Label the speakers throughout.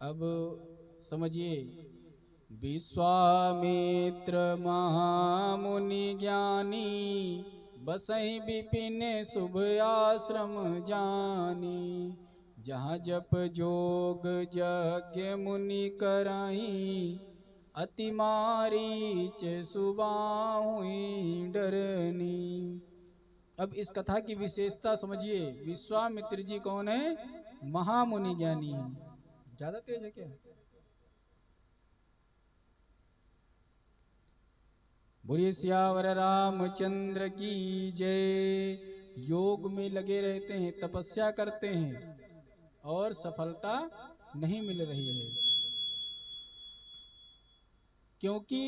Speaker 1: अब समझिए, विश्वामित्र महामुनि ज्ञानी, बसई विपिन शुभ आश्रम जानी। जहाँ जप जोग यज्ञ मुनि कराई, अति मारीच सुबाहुई डरनी। अब इस कथा की विशेषता समझिए। विश्वामित्र जी कौन है? महामुनि ज्ञानी है। ज्यादा तेज है क्या? बोलिए सियावर रामचंद्र की जय। योग में लगे रहते हैं, तपस्या करते हैं और सफलता नहीं मिल रही है, क्योंकि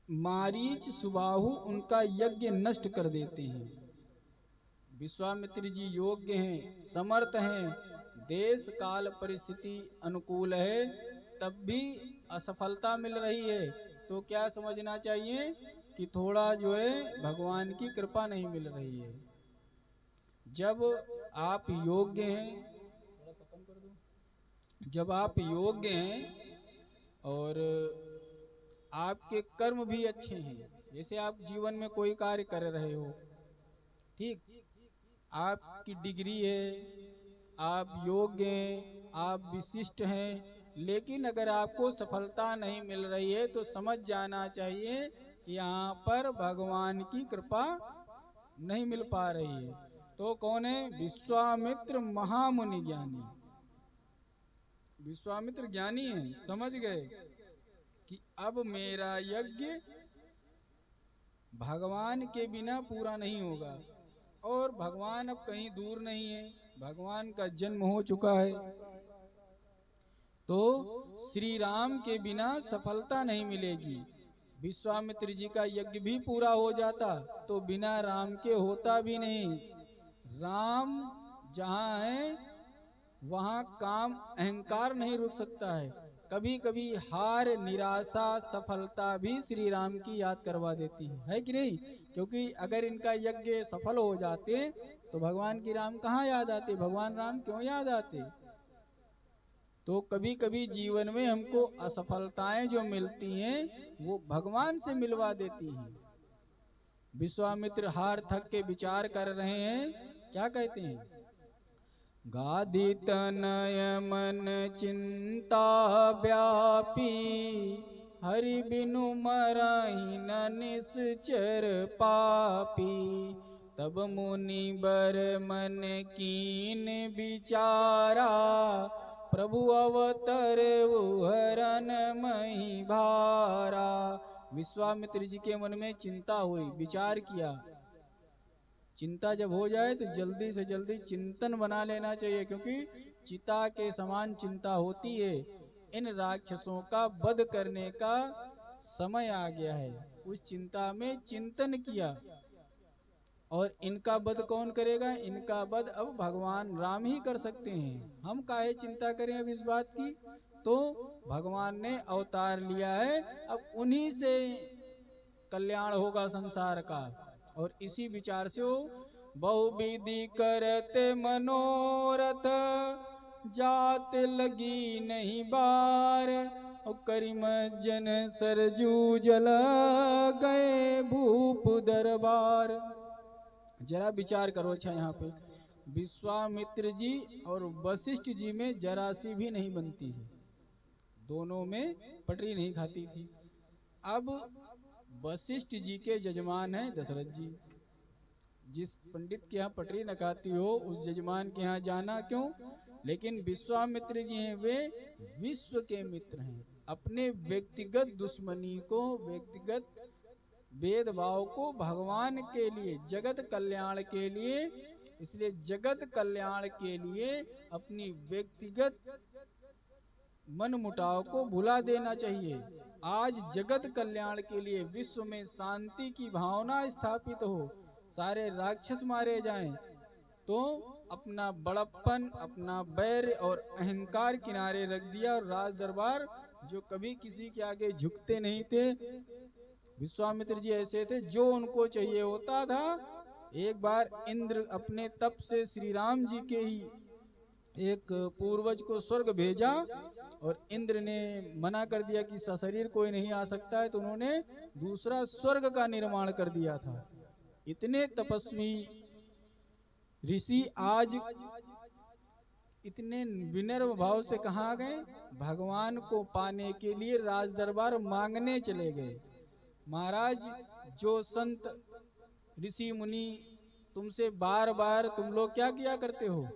Speaker 1: मारीच सुबाहु उनका यज्ञ नष्ट कर देते हैं। विश्वामित्र जी योग्य हैं, समर्थ हैं, देश काल परिस्थिति अनुकूल है, तब भी असफलता मिल रही है। तो क्या समझना चाहिए कि थोड़ा जो है भगवान की कृपा नहीं मिल रही है। जब आप योग्य हैं, थोड़ा सा कम कर दो, जब आप योग्य हैं और आपके कर्म भी अच्छे हैं, जैसे आप जीवन में कोई कार्य कर रहे हो, ठीक, आपकी डिग्री है, आप योग्य हैं, आप विशिष्ट हैं, लेकिन अगर आपको सफलता नहीं मिल रही है तो समझ जाना चाहिए कि यहाँ पर भगवान की कृपा नहीं मिल पा रही है। तो कौन है? विश्वामित्र महामुनि ज्ञानी। विश्वामित्र ज्ञानी है, समझ गए कि अब मेरा यज्ञ भगवान के बिना पूरा नहीं होगा, और भगवान अब कहीं दूर नहीं है, भगवान का जन्म हो चुका है। तो श्री राम के बिना सफलता नहीं मिलेगी। विश्वामित्र जी का यज्ञ भी पूरा हो जाता तो बिना राम के होता भी नहीं। राम जहाँ है वहाँ काम अहंकार नहीं रुक सकता है। कभी कभी हार, निराशा, सफलता भी श्री राम की याद करवा देती है कि नहीं? क्योंकि अगर इनका यज्ञ सफल हो जाते तो भगवान की राम कहाँ याद आते, भगवान राम क्यों याद आते? तो कभी कभी जीवन में हमको असफलताएं जो मिलती हैं वो भगवान से मिलवा देती हैं। विश्वामित्र हार थक के विचार कर रहे हैं, क्या कहते हैं? गादी तनय मन चिंता व्यापी, हरि बिनु मरहि न निश्चर पापी। तब मुनि बर मन कीन विचारा, प्रभु अवतर हरन मही भारा। विश्वामित्र जी के मन में चिंता हुई, विचार किया। चिंता जब हो जाए तो जल्दी से जल्दी चिंतन बना लेना चाहिए, क्योंकि चिता के समान चिंता होती है। इन राक्षसों का वध करने का समय आ गया है। उस चिंता में चिंतन किया, और इनका वध कौन करेगा? इनका वध अब भगवान राम ही कर सकते हैं। हम काहे चिंता करें अब इस बात की? तो भगवान ने अवतार लिया है, अब उन्हीं से कल्याण होगा संसार का। और इसी विचार से वो बहुविधि करत मनोरथ, जात लगी नहीं बार। और करिम जन सरजू जल, गए भूप दरबार। जरा विचार करो। अच्छा, यहाँ पे विश्वामित्र जी और वशिष्ठ जी में जरा सी भी नहीं बनती है, दोनों में पटरी नहीं खाती थी। अब वशिष्ठ जी के जजमान हैं दशरथ जी। जिस पंडित के यहाँ पटरी न खाती हो उस जजमान के यहाँ जाना क्यों? लेकिन विश्वामित्र जी हैं, वे विश्व के मित्र हैं। अपने व्यक्तिगत दुश्मनी को, व्यक्तिगत भेदभाव को भगवान के लिए, जगत कल्याण के लिए, इसलिए जगत कल्याण के लिए अपनी व्यक्तिगत मन मुटाव को भुला देना चाहिए। आज जगत कल्याण के लिए, विश्व में शांति की भावना स्थापित हो, सारे राक्षस मारे जाएं, तो अपना बड़प्पन, अपना बैर और अहंकार किनारे रख दिया। और राज दरबार जो कभी किसी के आगे झुकते नहीं थे, विश्वामित्र जी ऐसे थे, जो उनको चाहिए होता था। एक बार इंद्र अपने तप से श्री राम जी के ही एक पूर्वज को स्वर्ग भेजा और इंद्र ने मना कर दिया कि सशरीर कोई नहीं आ सकता है, तो उन्होंने दूसरा स्वर्ग का निर्माण कर दिया था। इतने तपस्वी ऋषि आज इतने विनम्र भाव से कहाँ गए? भगवान को पाने के लिए राज दरबार मांगने चले गए। महाराज, जो संत ऋषि मुनि तुमसे बार बार तुम लोग क्या किया करते हो?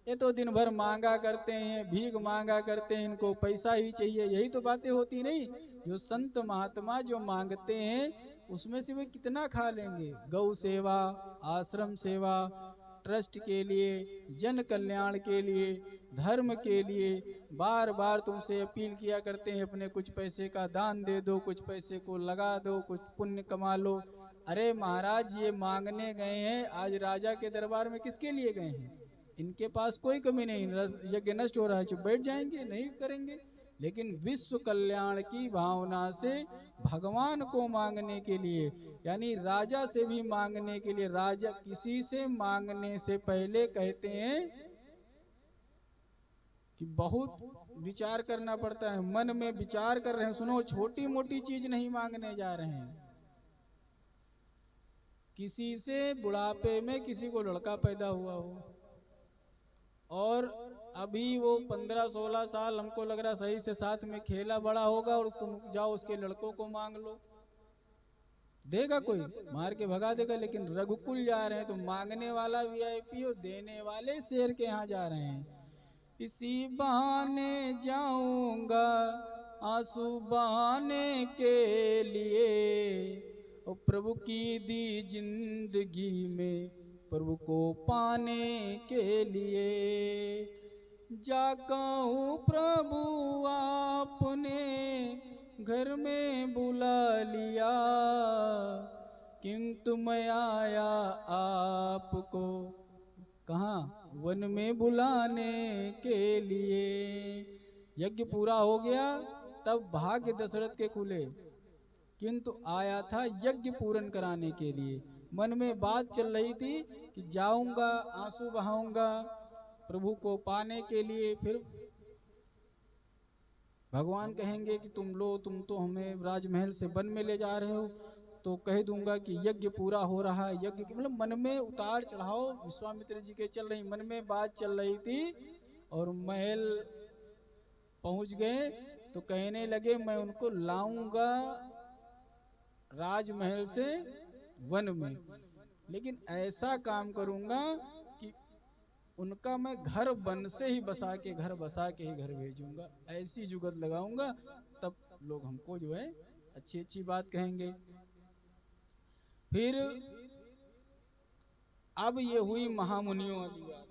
Speaker 1: ये तो दिन भर मांगा करते हैं, भीख मांगा करते हैं, इनको पैसा ही चाहिए, यही तो बातें होती नहीं। जो संत महात्मा जो मांगते हैं उसमें से वे कितना खा लेंगे? गौ सेवा, आश्रम सेवा, ट्रस्ट के लिए, जन कल्याण के लिए, धर्म के लिए बार बार तुमसे अपील किया करते हैं, अपने कुछ पैसे का दान दे दो, कुछ पैसे को लगा दो, कुछ पुण्य कमा लो। अरे महाराज, ये मांगने गए हैं, आज राजा के दरबार में किसके लिए गए हैं? इनके पास कोई कमी नहीं, यज्ञ नष्ट हो रहा है, चुप बैठ जाएंगे, नहीं करेंगे। लेकिन विश्व कल्याण की भावना से भगवान को मांगने के लिए, यानी राजा से भी मांगने के लिए, राजा किसी से मांगने से पहले कहते हैं कि बहुत विचार करना पड़ता है, मन में विचार कर रहे हैं। सुनो, छोटी मोटी चीज नहीं मांगने जा रहे हैं। किसी से बुढ़ापे में किसी को लड़का पैदा हुआ हो और अभी वो 15-16 साल, हमको लग रहा सही से साथ में खेला बड़ा होगा, और तुम जाओ उसके लड़कों को मांग लो, देगा कोई? मार के भगा देगा। लेकिन रघुकुल जा रहे हैं तो मांगने वाला वीआईपी और देने वाले शेर के यहाँ जा रहे हैं। इसी बहाने जाऊंगा आंसू बहाने के लिए, और प्रभु की दी जिंदगी में प्रभु को पाने के लिए। जा कहूँ प्रभु आपने घर में बुला लिया, किंतु मैं आया आपको कहाँ? वन में बुलाने के लिए। यज्ञ पूरा हो गया, तब भाग्य दशरथ के खुले, किंतु आया था यज्ञ पूर्ण कराने के लिए। मन में बात चल रही थी कि जाऊंगा, आंसू बहाऊंगा प्रभु को पाने के लिए। फिर भगवान कहेंगे कि तुम लो, तुम तो हमें राजमहल से वन में ले जा रहे हो, तो कह दूंगा कि यज्ञ पूरा हो रहा है। यज्ञ मतलब मन में उतार चढ़ाव विश्वामित्र जी के चल रही, मन में बात चल रही थी। और महल पहुंच गए तो कहने लगे मैं उनको लाऊंगा राजमहल से वन में, लेकिन ऐसा काम करूंगा कि उनका मैं घर वन से ही बसा के, घर बसा के ही घर भेजूंगा, ऐसी जुगत लगाऊंगा, तब लोग हमको जो है अच्छी अच्छी बात कहेंगे। फिर अब ये हुई महामुनियों वाली बात।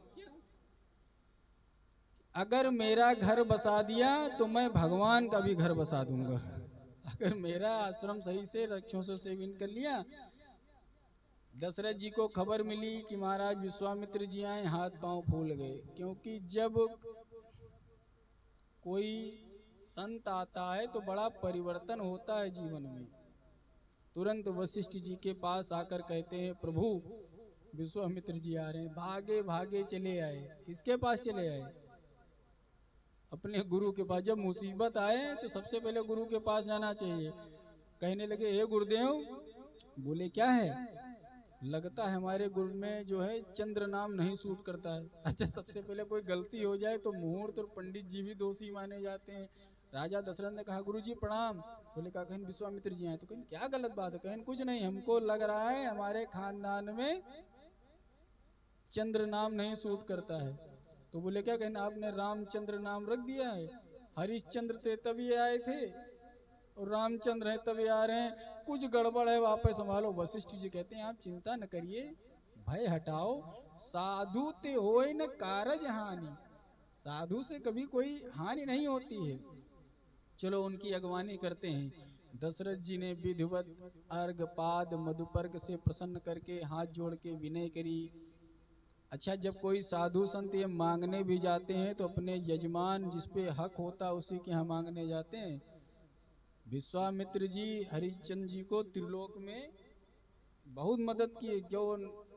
Speaker 1: अगर मेरा घर बसा दिया तो मैं भगवान का भी घर बसा दूंगा। अगर मेरा आश्रम सही से राक्षसों से विन कर लिया। दशरथ जी को खबर मिली कि महाराज विश्वामित्र जी आए, हाथ पांव फूल गए, क्योंकि जब कोई संत आता है तो बड़ा परिवर्तन होता है जीवन में। तुरंत वशिष्ठ जी के पास आकर कहते हैं प्रभु विश्वामित्र जी आ रहे हैं। भागे भागे चले आए। किसके पास चले आए? अपने गुरु के पास। जब मुसीबत आए तो सबसे पहले गुरु के पास जाना चाहिए। कहने लगे हे गुरुदेव। बोले क्या है? लगता है हमारे गुरु में जो है चंद्र नाम नहीं सूट करता है। अच्छा, सबसे पहले कोई गलती हो जाए तो मुहूर्त और पंडित जी भी दोषी माने जाते हैं। राजा दशरथ ने कहा गुरु जी प्रणाम। बोले कहा कहीं विश्वामित्र जी आए। तो कहीं क्या गलत बात है? कहीं कुछ नहीं, हमको लग रहा है हमारे खानदान में चंद्र नाम नहीं सूट करता है। तो बोले क्या? कहना आपने रामचंद्र नाम रख दिया है। हरिश्चंद्र थे तभी आए थे और रामचंद्र है तभी आ रहे हैं, कुछ गड़बड़ है, वापस संभालो। वशिष्ठ जी कहते हैं आप चिंता न करिए, भय हटाओ, साधु ते होए न कारज हानि। साधु से कभी कोई हानि नहीं होती है। चलो उनकी अगवानी करते हैं। दशरथ जी ने विधिवत अर्घ पाद मधुपर्क से प्रसन्न करके हाथ जोड़ के विनय करी। अच्छा, जब कोई साधु संत ये मांगने भी जाते हैं तो अपने यजमान जिसपे हक होता है उसी के यहाँ मांगने जाते हैं। विश्वामित्र जी हरिश्चंद्र जी को त्रिलोक में बहुत मदद की। जो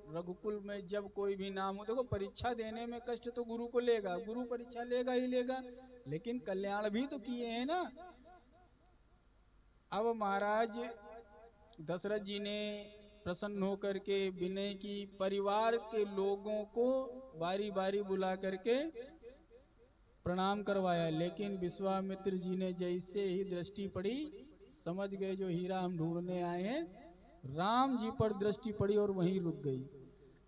Speaker 1: रघुकुल में जब कोई भी नाम हो, देखो परीक्षा देने में कष्ट तो गुरु को लेगा, गुरु परीक्षा लेगा ही लेगा, लेकिन कल्याण भी तो किए हैं ना। अब महाराज दशरथ जी ने प्रसन्न होकर के विनय की परिवार के लोगों को बारी बारी बुला करके प्रणाम करवाया, लेकिन विश्वामित्र जी ने जैसे ही दृष्टि पड़ी समझ गए जो हीरा हम ढूंढने आए हैं, राम जी पर दृष्टि पड़ी और वहीं रुक गई।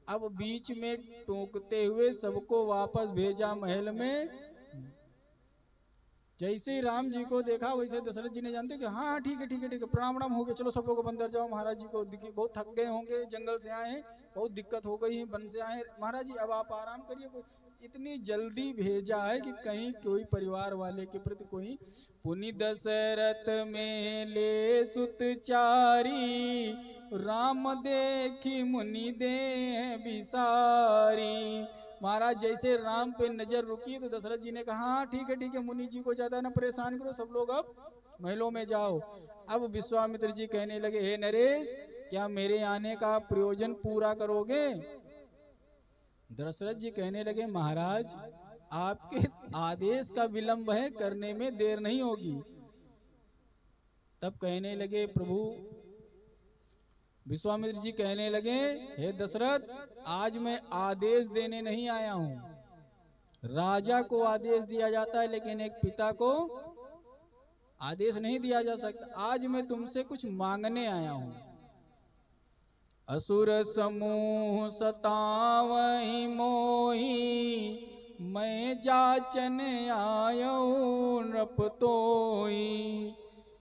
Speaker 1: अब बीच में टोकते हुए सबको वापस भेजा महल में। जैसे ही राम जी को देखा वैसे दशरथ जी ने जानते कि हाँ ठीक है ठीक है ठीक है, प्रणाम प्रणाम हो गए, चलो सब लोग अंदर जाओ, महाराज जी को बहुत थक गए होंगे, जंगल से आए हैं, बहुत दिक्कत हो गई है, वन से आए हैं, महाराज जी अब आप आराम करिए। कोई इतनी जल्दी भेजा है कि कहीं कोई परिवार वाले के प्रति कोई। पुनि दशरथ में ले सुत चारी, राम देखी मुनि दे बिसारी। महाराज जैसे राम पे नजर रुकी तो दशरथ जी ने कहा हाँ ठीक है मुनि जी को ज्यादा ना परेशान करो, सब लोग अब महलों में जाओ। अब विश्वामित्र जी कहने लगे हे नरेश, क्या मेरे आने का प्रयोजन पूरा करोगे? दशरथ जी कहने लगे महाराज आपके आदेश का विलंब है, करने में देर नहीं होगी। तब कहने लगे प्रभु, विश्वामित्र जी कहने लगे हे दशरथ, आज मैं आदेश देने नहीं आया हूं। राजा को आदेश दिया जाता है लेकिन एक पिता को आदेश नहीं दिया जा सकता। आज मैं तुमसे कुछ मांगने आया हूं। असुर समूह सतावहि मोही, मैं जाचन आयो नृप तोई।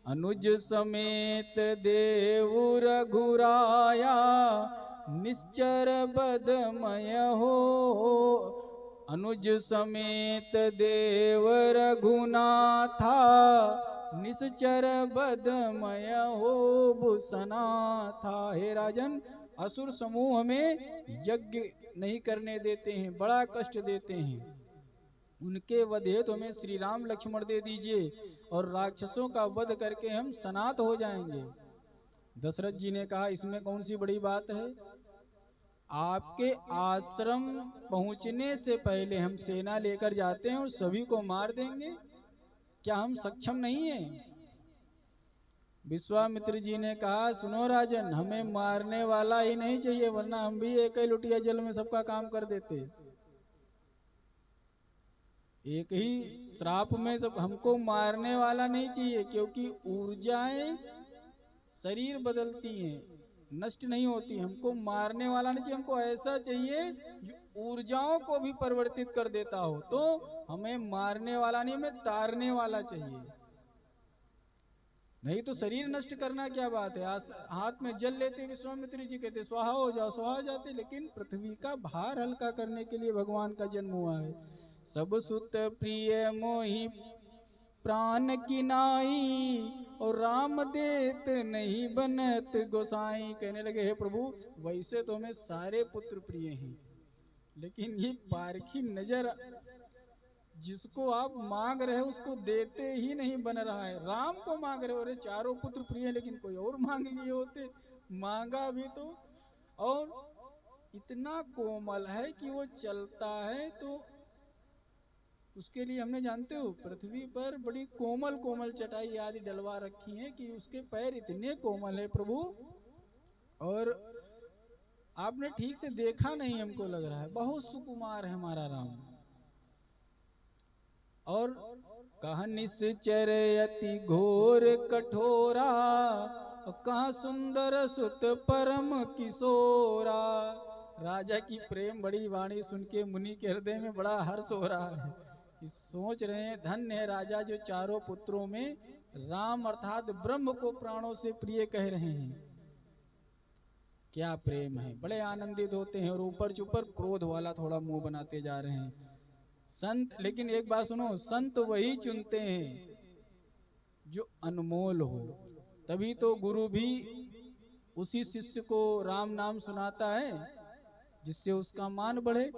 Speaker 1: अनुज समेत देव रघुराया, निश्चर बदमय हो। अनुज समेत देव रघुनाथा, निश्चर बदमय हो भूषणा था। हे राजन, असुर समूह हमें यज्ञ नहीं करने देते हैं, बड़ा कष्ट देते हैं। उनके वध हेतु हमें श्री राम लक्ष्मण दे दीजिए और राक्षसों का वध करके हम सनात हो जाएंगे। दशरथ जी ने कहा इसमें कौन सी बड़ी बात है, आपके आश्रम पहुंचने से पहले हम सेना लेकर जाते हैं और सभी को मार देंगे, क्या हम सक्षम नहीं हैं? विश्वामित्र जी ने कहा सुनो राजन, हमें मारने वाला ही नहीं चाहिए, वरना हम भी एक ही लुटिया जल में सबका काम कर देते। एक ही श्राप में सब, हमको मारने वाला नहीं चाहिए, क्योंकि ऊर्जाएं शरीर बदलती हैं, नष्ट नहीं होती। हमको मारने वाला नहीं चाहिए, हमको ऐसा चाहिए जो ऊर्जाओं को भी परिवर्तित कर देता हो। तो हमें मारने वाला नहीं, हमें तारने वाला चाहिए। नहीं तो शरीर नष्ट करना क्या बात है। हाथ में जल लेते विश्वामित्र जी, कहते स्वाहा हो जाओ, स्वाहा हो जाते। लेकिन पृथ्वी का भार हल्का करने के लिए भगवान का जन्म हुआ है। सब सुत प्रिय मोहि प्राण की नाई, और राम देत नहीं बनत गोसाई। कहने लगे हे प्रभु, वैसे तो हमें सारे पुत्र प्रिय हैं, लेकिन ये पारखी नजर जिसको आप मांग रहे हो उसको देते ही नहीं बन रहा है। राम को मांग रहे हो, अरे चारों पुत्र प्रिय, लेकिन कोई और मांग लिए होते, मांगा भी तो। और इतना कोमल है कि वो चलता है तो उसके लिए हमने जानते हो पृथ्वी पर बड़ी कोमल कोमल चटाई आदि डलवा रखी है कि उसके पैर इतने कोमल है प्रभु। और आपने ठीक से देखा नहीं, हमको लग रहा है बहुत सुकुमार है हमारा राम। और कहा निश्चर अति घोर कठोरा, कहा सुंदर सुत परम किशोरा। राजा की प्रेम बड़ी वाणी सुन के मुनि के हृदय में बड़ा हर्ष हो रहा है। सोच रहे हैं धन्य है राजा जो चारों पुत्रों में राम अर्थात ब्रह्म को प्राणों से प्रिय कह रहे हैं। क्या प्रेम है, बड़े आनंदित होते हैं। और ऊपर चुपर क्रोध वाला थोड़ा मुंह बनाते जा रहे हैं संत। लेकिन एक बात सुनो, संत वही चुनते हैं जो अनमोल हो। तभी तो गुरु भी उसी शिष्य को राम नाम सुनाता है जिससे उसका मान बढ़े।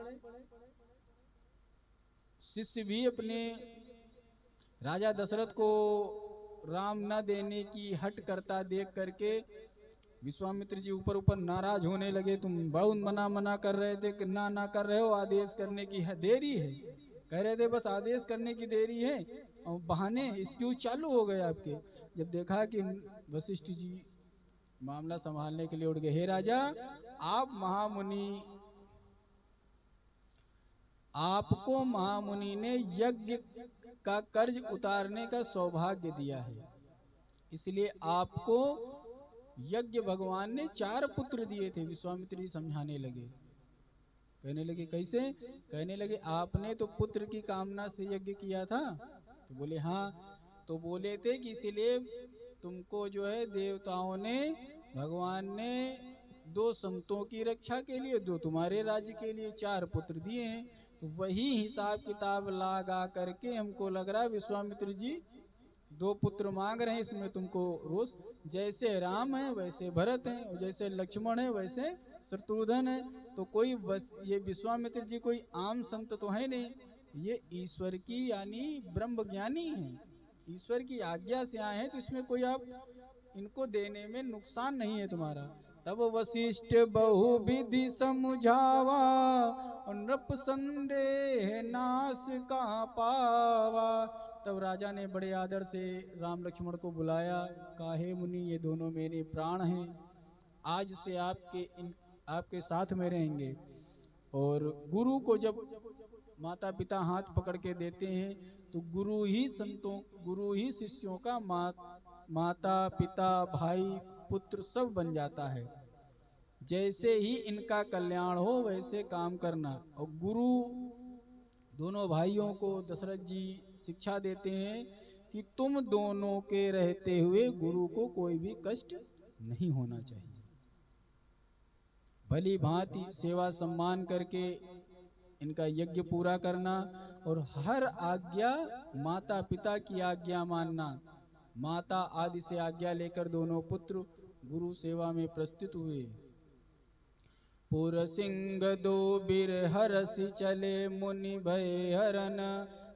Speaker 1: शिष्य भी अपने राजा दशरथ को राम न देने की हट करता देख करके विश्वामित्र जी ऊपर ऊपर नाराज होने लगे, तुम बहुत मना मना कर रहे थे कि ना ना कर रहे हो, आदेश करने की है देरी है, कह रहे थे बस आदेश करने की देरी है, और बहाने एक्सक्यूज चालू हो गए आपके। जब देखा कि वशिष्ठ जी मामला संभालने के लिए उठ गए, हे राजा आप महामुनि, आपको महामुनि ने यज्ञ का कर्ज उतारने का सौभाग्य दिया है, इसलिए आपको यज्ञ भगवान ने 4 पुत्र दिए थे। विश्वामित्र जी समझाने लगे, कहने लगे कैसे, कहने लगे आपने तो पुत्र की कामना से यज्ञ किया था, तो बोले हाँ, तो बोले थे कि इसलिए तुमको जो है देवताओं ने, भगवान ने 2 संतों की रक्षा के लिए, 2 तुम्हारे राज्य के लिए 4 पुत्र दिए हैं। तो वही हिसाब किताब लगा करके हमको लग रहा है विश्वामित्र जी 2 पुत्र मांग रहे हैं, इसमें तुमको रोज, जैसे राम है वैसे भरत है, और जैसे लक्ष्मण है वैसे शत्रुघ्न है। तो कोई बस ये विश्वामित्र जी कोई आम संत तो है नहीं, ये ईश्वर की यानी ब्रह्म ज्ञानी है, ईश्वर की आज्ञा से आए हैं, तो इसमें कोई आप इनको देने में नुकसान नहीं है तुम्हारा। तब वशिष्ठ बहुविधि समझावा, नृप संदेह नाश का पावा। तब राजा ने बड़े आदर से राम लक्ष्मण को बुलाया, काहे मुनि ये दोनों मेरे प्राण हैं, आज से आपके साथ में रहेंगे। और गुरु को जब माता पिता हाथ पकड़ के देते हैं तो गुरु ही संतों, गुरु ही शिष्यों का माता पिता भाई पुत्र सब बन जाता है। जैसे ही इनका कल्याण हो वैसे काम करना। और गुरु दोनों भाइयों को दशरथ जी शिक्षा देते हैं कि तुम दोनों के रहते हुए गुरु को कोई भी कष्ट नहीं होना चाहिए, भली भांति सेवा सम्मान करके इनका यज्ञ पूरा करना, और हर आज्ञा माता पिता की आज्ञा मानना। माता आदि से आज्ञा लेकर दोनों पुत्र गुरु सेवा में प्रस्तुत हुए। पुर सिंह दो बीर हरसि चले, मुनि भय हरन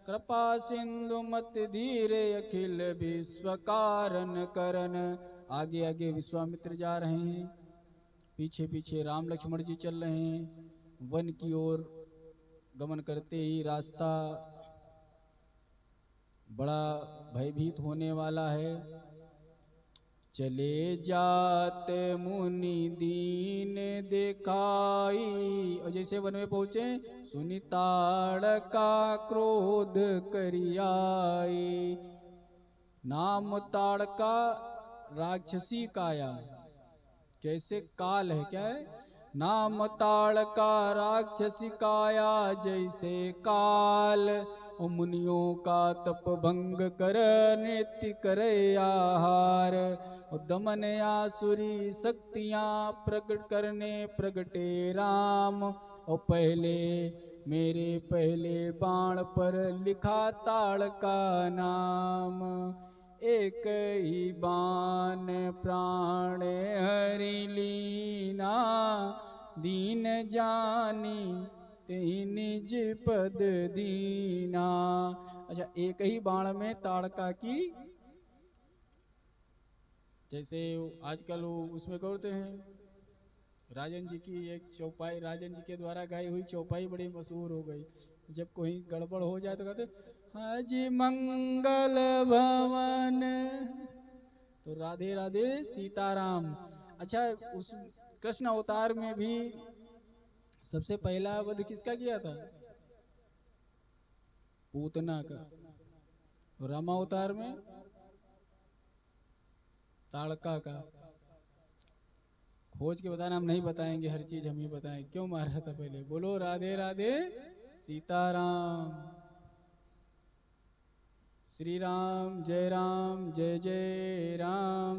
Speaker 1: कृपा सिंधु मत धीरे, अखिल विश्व कारण करन। आगे आगे विश्वामित्र जा रहे हैं, पीछे पीछे राम लक्ष्मण जी चल रहे हैं। वन की ओर गमन करते ही रास्ता बड़ा भयभीत होने वाला है। चले जाते मुनि दीन दिखाई, और जैसे वन में पहुंचे सुनि ताड़का क्रोध करियाई। नाम ताड़का राक्षसी काया, जैसे काल है, क्या है, नाम ताड़का राक्षसी काया जैसे काल। और मुनियों का तप भंग कर नृत्य करे आहार, और दमन आसुरी शक्तियां प्रकट करने प्रगटे राम। और पहले मेरे पहले बाण पर लिखा ताड़का नाम, एक ही बाण प्राण हरि लीना, दीन जानी तेहि निज पद दीना। अच्छा, एक ही बाण में ताड़का की, जैसे आजकल उसमें करते हैं, राजन जी की एक चौपाई, राजन जी के द्वारा गाई हुई चौपाई बड़ी मशहूर हो गई। जब कोई गड़बड़ हो जाए तो कहते हाजी मंगल भवन, तो राधे राधे सीताराम। अच्छा, उस कृष्ण अवतार में भी सबसे पहला वध किसका किया था? पूतना का। रामावतार में ताड़का का। खोज के बताना, हम नहीं बताएंगे, हर चीज हम ही बताएं क्यों मारा था पहले। बोलो राधे राधे सीताराम। श्री राम जय जय राम।